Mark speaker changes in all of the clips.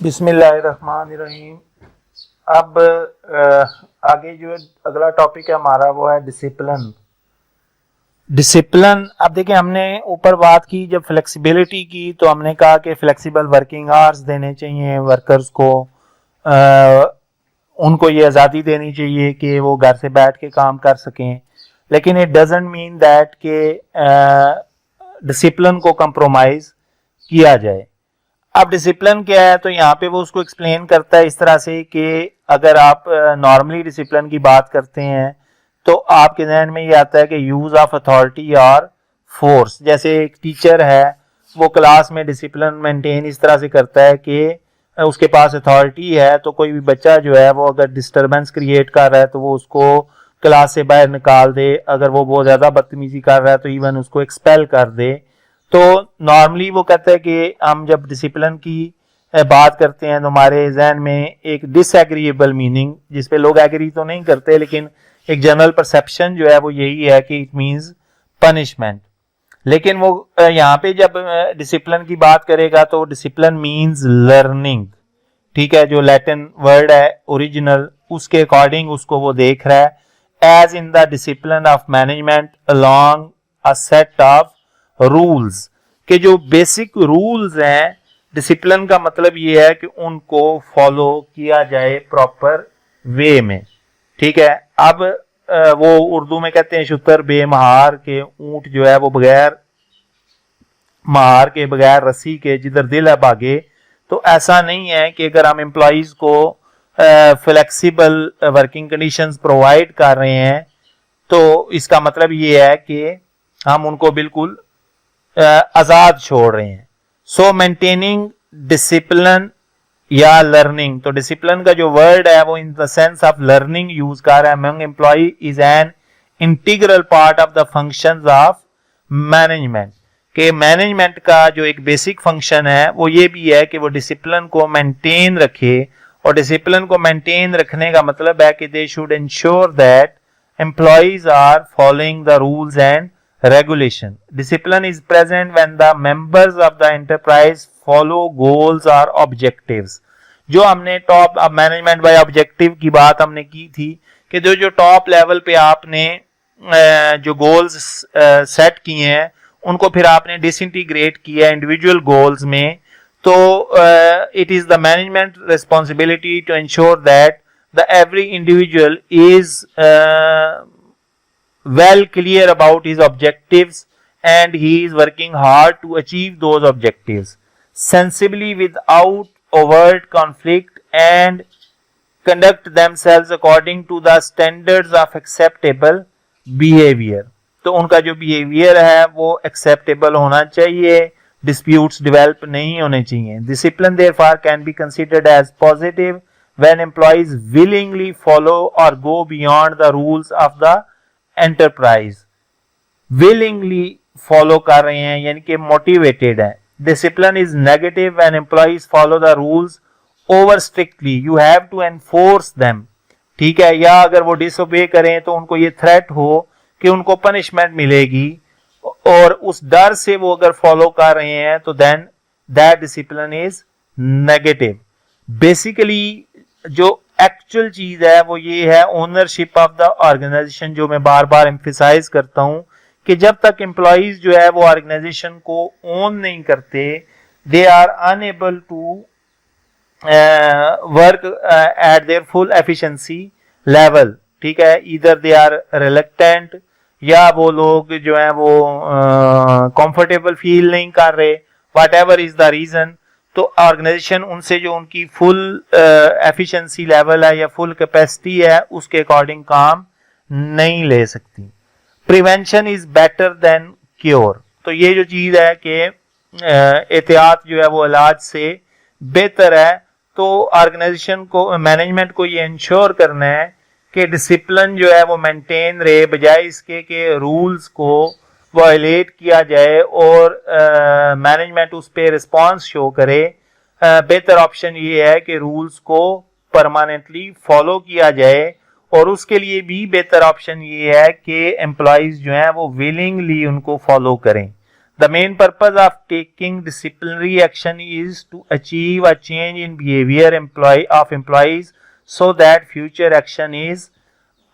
Speaker 1: बिस्मिल्लाहिर्रहमानिर्रहीम। अब आगे जो अगला टॉपिक है हमारा वो है डिसिप्लिन। डिसिप्लिन, अब देखिए हमने ऊपर बात की जब फ्लेक्सिबिलिटी की तो हमने कहा कि फ्लेक्सिबल वर्किंग आवर्स देने चाहिए वर्कर्स को, उनको ये आज़ादी देनी चाहिए कि वो घर से बैठ के काम कर सकें, लेकिन इट डजंट मीन दैट कि डिसिप्लिन को कंप्रोमाइज़ किया जाए। अब डिसिप्लिन क्या है, तो यहाँ पे वो उसको एक्सप्लेन करता है इस तरह से कि अगर आप नॉर्मली डिसिप्लिन की बात करते हैं तो आपके जहन में ये आता है कि यूज ऑफ अथॉरिटी और फोर्स। जैसे एक टीचर है वो क्लास में डिसिप्लिन मेंटेन इस तरह से करता है कि उसके पास अथॉरिटी है, तो कोई भी बच्चा जो है वो अगर डिस्टरबेंस क्रिएट कर रहा है तो वो उसको क्लास से बाहर निकाल दे, अगर वो बहुत ज़्यादा बदतमीजी कर रहा है तो इवन उसको एक्सपेल कर दे। तो नॉर्मली वो कहता है कि हम जब डिसिप्लिन की बात करते हैं तो हमारे जहन में एक डिसएग्रीएबल मीनिंग, जिसपे लोग एग्री तो नहीं करते लेकिन एक जनरल परसेप्शन जो है वो यही है कि इट मींस पनिशमेंट। लेकिन वो यहाँ पे जब डिसिप्लिन की बात करेगा तो डिसिप्लिन मींस लर्निंग, ठीक है। जो लैटिन वर्ड है ओरिजिनल, उसके अकॉर्डिंग उसको वो देख रहा है as in the discipline of management along a set of rules, के जो बेसिक रूल्स हैं डिसिप्लिन का मतलब ये है कि उनको फॉलो किया जाए प्रॉपर वे में, ठीक है। अब वो उर्दू में कहते हैं शुतर बेमहार के ऊंट जो है वो बगैर महार के बगैर रस्सी के जिधर दिल है भागे। तो ऐसा नहीं है कि अगर हम एम्प्लॉइज को फ्लेक्सिबल वर्किंग कंडीशंस प्रोवाइड कर रहे हैं तो इसका मतलब ये है कि हम उनको बिल्कुल आजाद छोड़ रहे हैं। सो मेंटेनिंग डिसिप्लिन या लर्निंग, तो डिसिप्लिन का जो वर्ड है वो in the sense of learning use कर रहा है। Among employ is an integral part of the functions of management, के मैनेजमेंट का जो एक बेसिक फंक्शन है वो ये भी है कि वो डिसिप्लिन को मेंटेन रखे, और डिसिप्लिन को मेंटेन रखने का मतलब है कि they should ensure that employees are following the rules and regulation. Discipline is present when the members of the enterprise follow goals or objectives. जो हमने टॉप अब मैनेजमेंट बाय ऑब्जेक्टिव की बात हमने की थी कि जो टॉप लेवल पे आपने जो गोल्स सेट किए हैं उनको फिर आपने डिसइंटीग्रेट किया इंडिविजुअल गोल्स में, तो it is the management responsibility to ensure that the every individual is well clear about his objectives and he is working hard to achieve those objectives sensibly without overt conflict and conduct themselves according to the standards of acceptable behavior. तो उनका जो behavior है वो acceptable होना चाहिए, disputes develop नहीं होने चाहिए. Discipline therefore can be considered as positive when employees willingly follow or go beyond the rules of the enterprise. Willingly follow कर रहे हैं यानी कि मोटिवेटेड है। Discipline is negative when employees follow the rules over strictly, you have to enforce them, ठीक है। या अगर वो डिसोबे करें तो उनको ये थ्रेट हो कि उनको पनिशमेंट मिलेगी और उस डर से वो अगर फॉलो कर रहे हैं तो then that discipline is negative. Basically जो एक्चुअल चीज है वो ये है ओनरशिप ऑफ द ऑर्गेनाइजेशन, जो मैं बार बार एम्फेसाइज करता हूं कि जब तक एम्प्लॉइज जो है वो ऑर्गेनाइजेशन को ओन नहीं करते, they are unable to work at their full efficiency level, ठीक है। इधर दे आर रिलक्टेंट, या वो लोग जो है वो कंफर्टेबल फील नहीं कर रहे, whatever is the reason, तो ऑर्गेनाइजेशन उनसे जो उनकी फुल एफिशिएंसी लेवल है या फुल कैपेसिटी है उसके अकॉर्डिंग काम नहीं ले सकती। Prevention is better than cure, तो ये जो चीज है कि एहतियात जो है वो इलाज से बेहतर है। तो ऑर्गेनाइजेशन को, मैनेजमेंट को ये इंश्योर करना है कि डिसिप्लिन जो है वो मेंटेन रहे, बजाय इसके कि रूल्स को वायलेट किया जाए और मैनेजमेंट उस पर रिस्पॉन्स शो करे। बेहतर ऑप्शन ये है कि रूल्स को परमानेंटली फॉलो किया जाए, और उसके लिए भी बेहतर ऑप्शन ये है कि एम्प्लॉइज जो हैं वो विलिंगली उनको फॉलो करें। The main purpose of taking disciplinary action is to achieve a change in behavior of employees so that future action is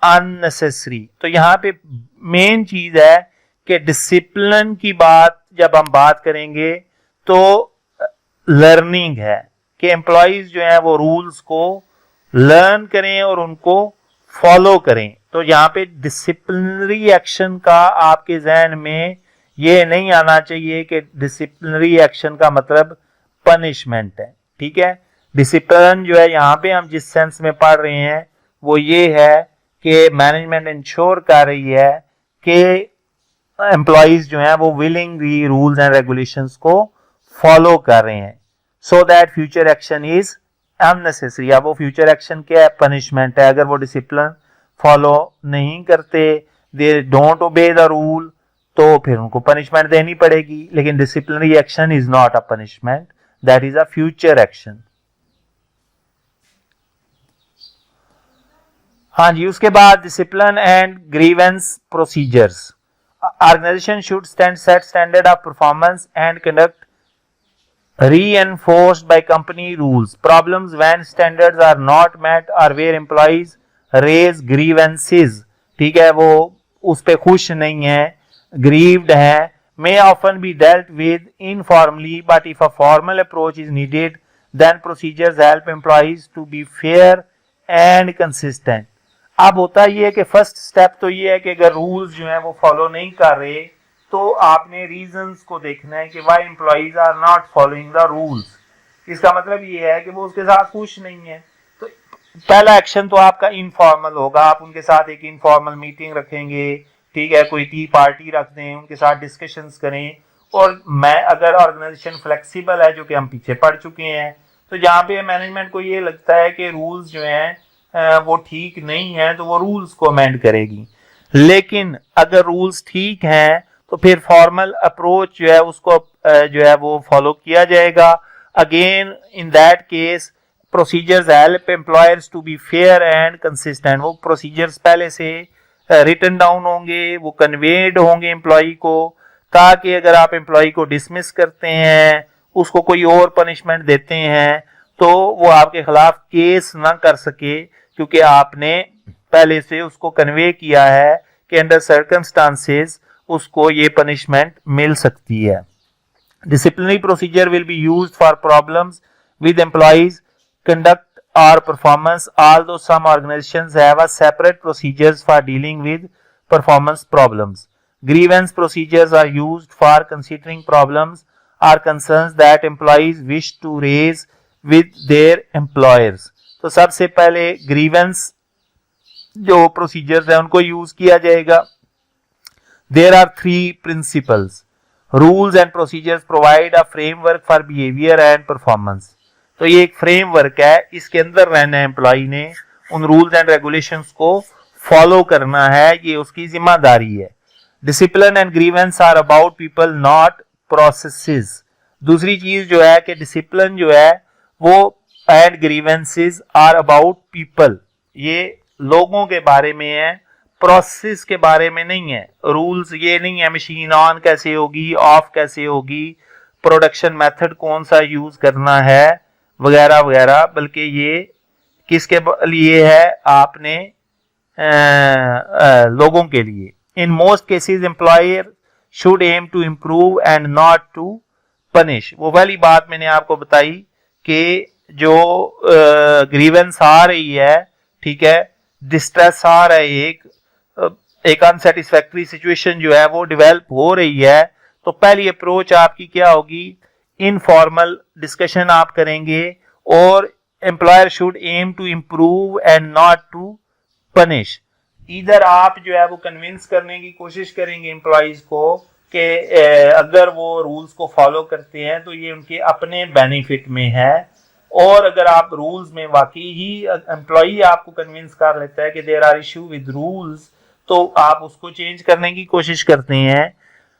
Speaker 1: unnecessary. तो यहाँ पे मेन चीज है कि डिसिप्लिन की बात जब हम बात करेंगे तो लर्निंग है कि एम्प्लॉयज जो है वो रूल्स को लर्न करें और उनको फॉलो करें. तो यहाँ पे डिसिप्लिनरी एक्शन का आपके जहन में ये नहीं आना चाहिए कि डिसिप्लिनरी एक्शन का मतलब पनिशमेंट है. ठीक है, डिसिप्लिन जो है यहाँ पे हम जिस सेंस में पढ़ रहे हैं वो ये है कि मैनेजमेंट इंश्योर कर रही है कि एम्प्लॉयज जो हैं वो विलिंगली रूल्स एंड रेगुलेशंस को फॉलो कर रहे हैं so that future action is unnecessary. अब वो फ्यूचर एक्शन क्या है? पनिशमेंट है. अगर वो डिसिप्लिन फॉलो नहीं करते, they don't obey the rule, तो फिर उनको पनिशमेंट देनी पड़ेगी. लेकिन disciplinary action is not a punishment, that is a future action. हाँ जी, उसके बाद discipline and grievance procedures. Organisation should set standard of performance and conduct reinforced by company rules. Problems when standards are not met or where employees raise grievances. ठीक है, वो उस पे खुश नहीं है, grieved है, may often be dealt with informally, but if a formal approach is needed, then procedures help employees to be fair and consistent. अब होता ये है कि फर्स्ट स्टेप तो ये है कि अगर रूल्स जो है वो फॉलो नहीं कर रहे तो आपने रीजंस को देखना है कि why employees are not following the rules. इसका मतलब ये है कि वो उसके साथ खुश नहीं है. तो पहला एक्शन तो आपका इनफॉर्मल होगा. आप उनके साथ एक इनफॉर्मल मीटिंग रखेंगे, ठीक है, कोई टी पार्टी रख दें, उनके साथ डिस्कशंस करें. और मैं अगर ऑर्गेनाइजेशन फ्लेक्सिबल है, जो कि हम पीछे पढ़ चुके हैं, तो जहाँ पे मैनेजमेंट को ये लगता है कि रूल्स जो हैं वो ठीक नहीं है तो वो रूल्स को अमेंड करेगी. लेकिन अगर रूल्स ठीक हैं तो फिर फॉर्मल अप्रोच जो है उसको जो है वो फॉलो किया जाएगा. Again in that case procedures help employers to be fair and consistent. वो प्रोसीजर्स पहले से रिटन डाउन होंगे, वो कन्वेड होंगे एम्प्लॉय को, ताकि अगर आप एम्प्लॉय को डिसमिस करते हैं, उसको कोई और पनिशमेंट देते हैं, तो वो आपके खिलाफ केस ना कर सके, क्योंकि आपने पहले से उसको कन्वे किया है कि अंडर सर्कमस्टांसेस उसको ये पनिशमेंट मिल सकती है. Disciplinary procedure will be used for problems with employees conduct और performance. Although some organisations have a separate procedures for dealing with performance problems. Grievance procedures are used for considering problems और concerns that employees wish to raise with their employers. तो सबसे पहले grievance जो procedures है उनको use किया जाएगा. There are three principles. Rules and procedures provide a framework for behavior and performance. तो ये एक फ्रेमवर्क है, इसके अंदर रहना है एम्प्लॉय ने, उन रूल्स एंड रेगुलेशंस को फॉलो करना है, ये उसकी जिम्मेदारी है. Discipline and grievance are about people not processes. दूसरी चीज जो है कि डिसिप्लिन जो है वो and grievances are about people, ये लोगों के बारे में है, प्रोसेस के बारे में नहीं है. रूल्स ये नहीं है मशीन ऑन कैसे होगी, ऑफ कैसे होगी, प्रोडक्शन मेथड कौन सा यूज करना है वगैरह वगैरह, बल्कि ये किसके लिए है? आपने लोगों के लिए. In most cases employer should aim to improve and not to punish. वो वाली बात मैंने आपको बताई कि जो ग्रीवेंस आ रही है, ठीक है, डिस्ट्रेस आ रहा है, एक अनसेटिस्फैक्टरी सिचुएशन जो है वो डेवलप हो रही है, तो पहली अप्रोच आपकी क्या होगी? इनफॉर्मल डिस्कशन आप करेंगे और employer should aim to improve and not to punish. इधर आप जो है वो कन्विंस करने की कोशिश करेंगे एम्प्लॉइज को कि अगर वो रूल्स को फॉलो करते हैं तो ये उनके अपने बेनिफिट में है, और अगर आप रूल्स में वाकई ही एम्प्लॉई आपको कन्विंस कर लेता है कि there are issue with rules, तो आप उसको चेंज करने की कोशिश करते हैं.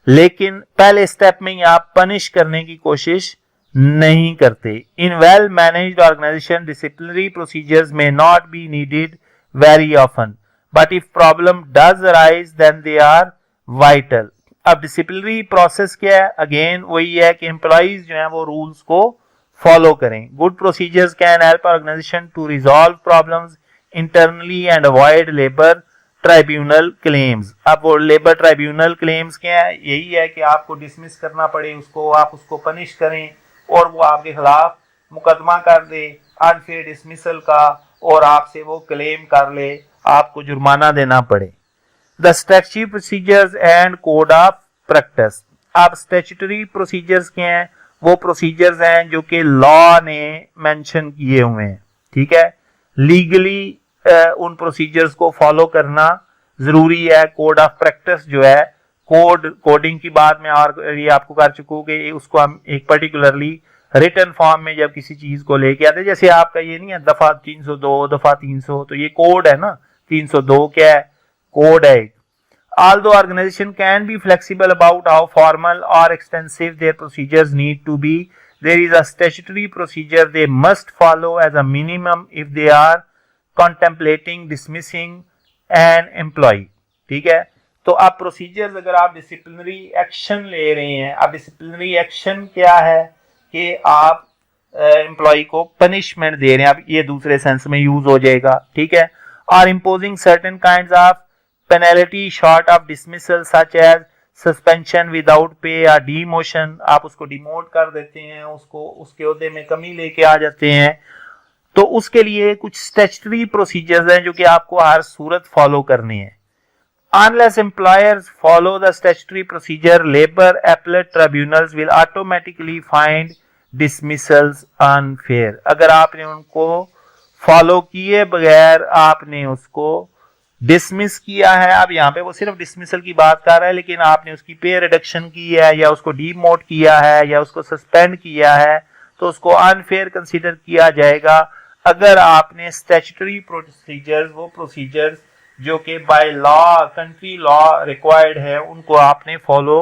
Speaker 1: लेकिन पहले स्टेप में ही आप पनिश करने की कोशिश नहीं करते. In well managed organisation disciplinary procedures may not be needed very often, but if problem does arise then they are vital. अब डिसिप्लिनरी प्रोसेस क्या है, अगेन वही है कि एम्प्लॉइज जो है वो रूल्स को फॉलो करें. Good procedures can help organisation to resolve problems internally and avoid labour tribunal claims. अब वो लेबर ट्राइब्यूनल क्लेम्स क्या है, यही है कि आपको डिसमिस करना पड़े उसको, आप उसको पनिश करें और वो आपके खिलाफ मुकदमा कर दे अनफेयर डिसमिसल का और आपसे वो क्लेम कर ले, आपको जुर्माना देना पड़े. The statutory procedures and code of practice. अब स्टैट्यूटरी प्रोसीजर्स क्या हैं, वो प्रोसीजर्स हैं जो कि लॉ ने मेंशन किए हुए हैं. ठीक है, लीगली उन प्रोसीजर्स को फॉलो करना जरूरी है. कोड ऑफ प्रैक्टिस जो है, कोडिंग की बात मैं और ये आपको कर चुका हूं कि उसको हम एक पर्टिकुलरली रिटन फॉर्म में जब किसी चीज को लेके आते, जैसे आपका ये नहीं है दफा 302 दफा 300, तो ये कोड है ना. 302 क्या है, कोड है. Although organization can be flexible about how formal or extensive their procedures need to be, there is a statutory procedure they must follow as a minimum if they are contemplating dismissing an employee. ठीक है, तो आप procedures अगर आप disciplinary action ले रहे हैं, अब डिसिप्लिनरी एक्शन क्या है कि आप एम्प्लॉय को पनिशमेंट दे रहे हैं, अब ये दूसरे सेंस में यूज हो जाएगा. ठीक है, और imposing certain kinds of penalty short of dismissal such as suspension without pay or demotion. आप उसको डिमोट कर देते हैं, उसको उसके ओहदे में कमी लेके आ जाते हैं, तो उसके लिए कुछ स्टैट्यूटरी प्रोसीजर्स हैं जो कि आपको हर सूरत फॉलो करने हैं. Unless employers follow the statutory procedure, labor appellate tribunals will automatically find dismissals unfair. अगर आपने उनको फॉलो किए बगैर आपने उसको डिसमिस किया है, अब यहाँ पे वो सिर्फ डिसमिसल की बात कर रहा है, लेकिन आपने उसकी पे रिडक्शन की है या उसको डीमोट किया है या उसको सस्पेंड किया है, तो उसको अनफेयर कंसीडर किया जाएगा अगर आपने स्टैट्यूटरी प्रोसीजर्स, वो प्रोसीजर्स जो कि by law, country law required है, उनको आपने फॉलो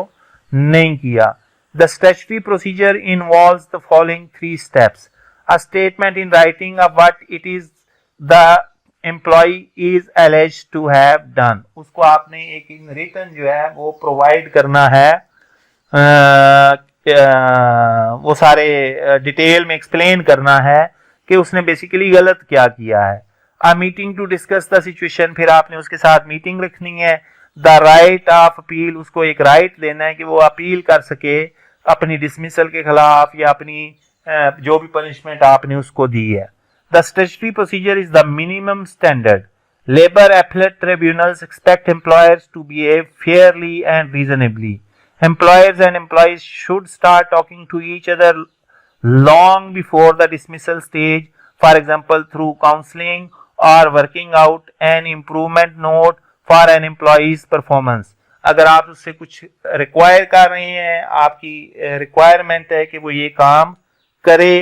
Speaker 1: नहीं किया. The statutory procedure involves the following 3 steps. A statement in writing of what it is the employ is alleged to have done. उसको आपने एक इन रिटन जो है वो प्रोवाइड करना है, वो सारे डिटेल में एक्सप्लेन करना है कि उसने बेसिकली गलत क्या किया है. A meeting to discuss the situation, फिर आपने उसके साथ मीटिंग रखनी है. द राइट ऑफ अपील, उसको एक राइट देना है कि वो अपील कर सके अपनी डिसमिसल के खिलाफ या अपनी जो भी पनिशमेंट आपने उसको दी है. The statutory procedure is the minimum standard. Labor appellate tribunals expect employers to behave fairly and reasonably. Employers and employees should start talking to each other long before the dismissal stage, for example through counseling or working out an improvement note for an employee's performance. अगर आप उससे कुछ require कर रहे हैं, आपकी requirement है कि वो ये काम करे,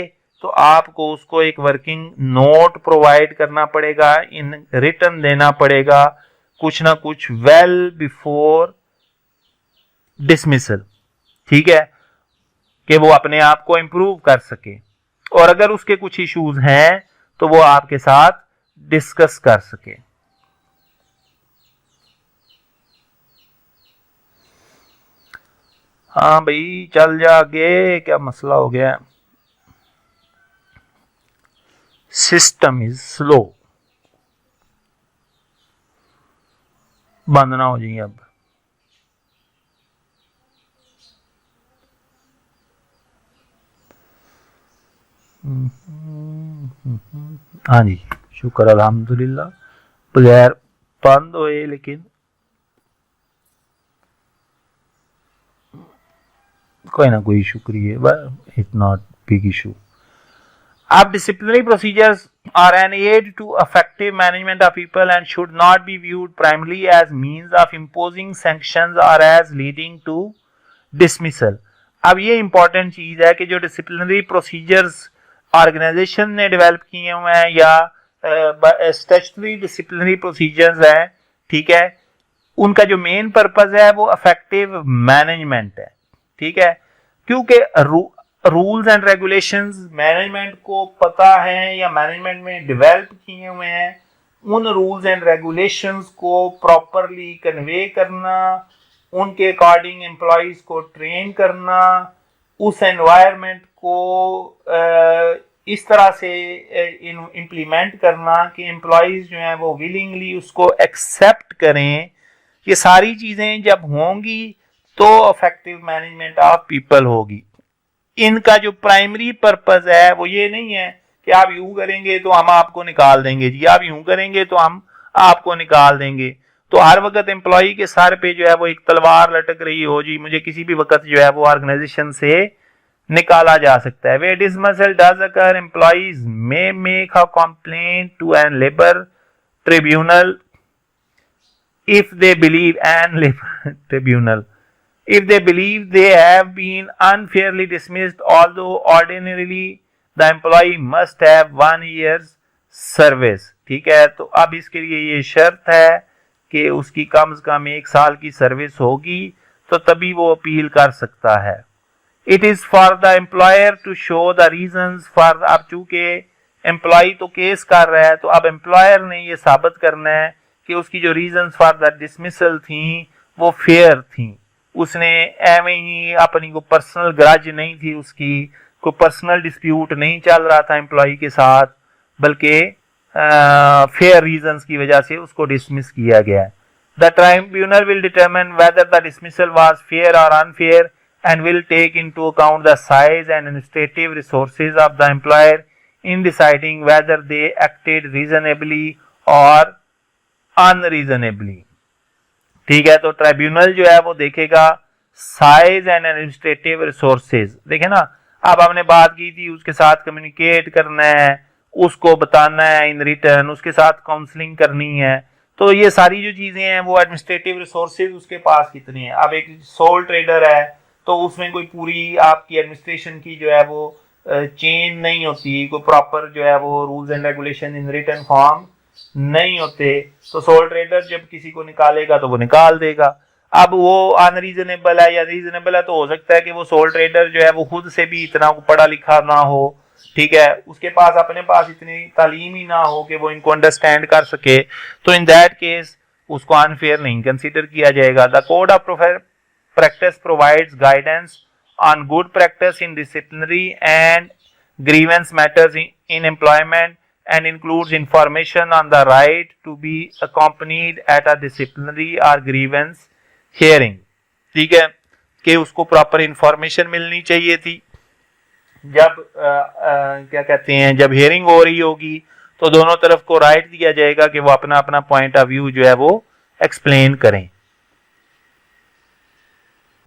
Speaker 1: तो आपको उसको एक वर्किंग नोट प्रोवाइड करना पड़ेगा, इन रिटर्न देना पड़ेगा कुछ ना कुछ वेल बिफोर डिसमिसल. ठीक है, कि वो अपने आप को इंप्रूव कर सके, और अगर उसके कुछ इश्यूज हैं तो वो आपके साथ डिस्कस कर सके. हाँ भाई चल जा आगे, क्या मसला हो गया. System is slow. बंद ना हो जाइए अब. हाँ जी, शुक्र अल्हम्दुलिल्लाह, बगैर बंद होए, लेकिन कोई ना कोई इशू करिए, इट नॉट बिग इशू. अब disciplinary procedures are an aid to effective management of people and should not be viewed primarily as means of imposing sanctions or as leading to dismissal. अब ये important चीज है कि जो disciplinary procedures organisation ने develop किए हुए हैं या स्टैट्यूटरी डिसिप्लिनरी प्रोसीजर्स हैं, ठीक है, उनका जो मेन पर्पस है वो इफेक्टिव मैनेजमेंट है. ठीक है, क्योंकि रूल्स एंड रेगुलेशंस मैनेजमेंट को पता है या मैनेजमेंट में डेवलप किए हुए हैं, उन रूल्स एंड रेगुलेशंस को प्रॉपरली कन्वे करना, उनके अकॉर्डिंग एम्प्लॉयज को ट्रेन करना, उस एनवायरनमेंट को इस तरह से इम्प्लीमेंट करना कि एम्प्लॉयज जो हैं वो विलिंगली उसको एक्सेप्ट करें। ये सारी चीज़ें जब होंगी तो इफेक्टिव मैनेजमेंट ऑफ पीपल होगी। इनका जो प्राइमरी पर्पस है वो ये नहीं है कि आप यूं करेंगे तो हम आपको निकाल देंगे जी, आप यूं करेंगे तो हम आपको निकाल देंगे। तो हर वक्त एम्प्लॉय के सर पे जो है वो एक तलवार लटक रही हो जी, मुझे किसी भी वक्त जो है वो ऑर्गेनाइजेशन से निकाला जा सकता है। Where dismissal does occur, employees may make a complaint to an labour tribunal if they believe and labor tribunal if they believe they have been unfairly dismissed, although ordinarily the employee must have 1 year's service। ठीक है, तो अब इसके लिए ये शर्त है कि उसकी कम से कम 1 साल की सर्विस होगी, तो तभी वो अपील कर सकता है। It is for the employer to show the reasons for, अब चूंकि एम्प्लॉय तो केस कर रहा है तो अब एम्प्लॉयर ने ये साबित करना है कि उसकी जो रीजंस फॉर द डिसमिसल थी वो फेयर थी। उसने एवं ही अपनी को पर्सनल ग्रज नहीं थी, उसकी कोई पर्सनल डिस्प्यूट नहीं चल रहा था एम्प्लॉय के साथ, बल्कि फेयर रीजंस की वजह से उसको डिसमिस किया गया है। The tribunal will determine whether the dismissal was fair और unfair and will take into account the size and administrative resources of the employer in deciding whether they acted reasonably or unreasonably। ठीक है, तो tribunal जो है वो देखेगा size and administrative resources. देखे ना, अब हमने बात की थी उसके साथ कम्युनिकेट करना है, उसको बताना है इन रिटर्न, उसके साथ काउंसलिंग करनी है, तो ये सारी जो चीजें हैं वो एडमिनिस्ट्रेटिव रिसोर्सेज उसके पास कितनी है। अब एक सोल ट्रेडर है तो उसमें कोई पूरी आपकी एडमिनिस्ट्रेशन की जो है वो चेन नहीं होती, कोई प्रॉपर जो है वो rules and regulation in written form नहीं होते, तो सोल ट्रेडर जब किसी को निकालेगा तो वो निकाल देगा। अब वो अनरीजनेबल है या रीजनेबल है, तो हो सकता है कि वो सोल ट्रेडर जो है वो खुद से भी इतना पढ़ा लिखा ना हो, ठीक है, उसके पास अपने पास इतनी तालीम ही ना हो कि वो इनको अंडरस्टैंड कर सके, तो इन दैट केस उसको अनफेयर नहीं कंसीडर किया जाएगा। The code of practice provides guidance on good practice in disciplinary and grievance matters in employment and includes information on the right to be accompanied at a disciplinary or grievance hearing। ठीक है, कि उसको proper information मिलनी चाहिए थी जब क्या कहते हैं, जब हियरिंग हो रही होगी तो दोनों तरफ को राइट दिया जाएगा कि वो अपना अपना पॉइंट ऑफ व्यू जो है वो एक्सप्लेन करें।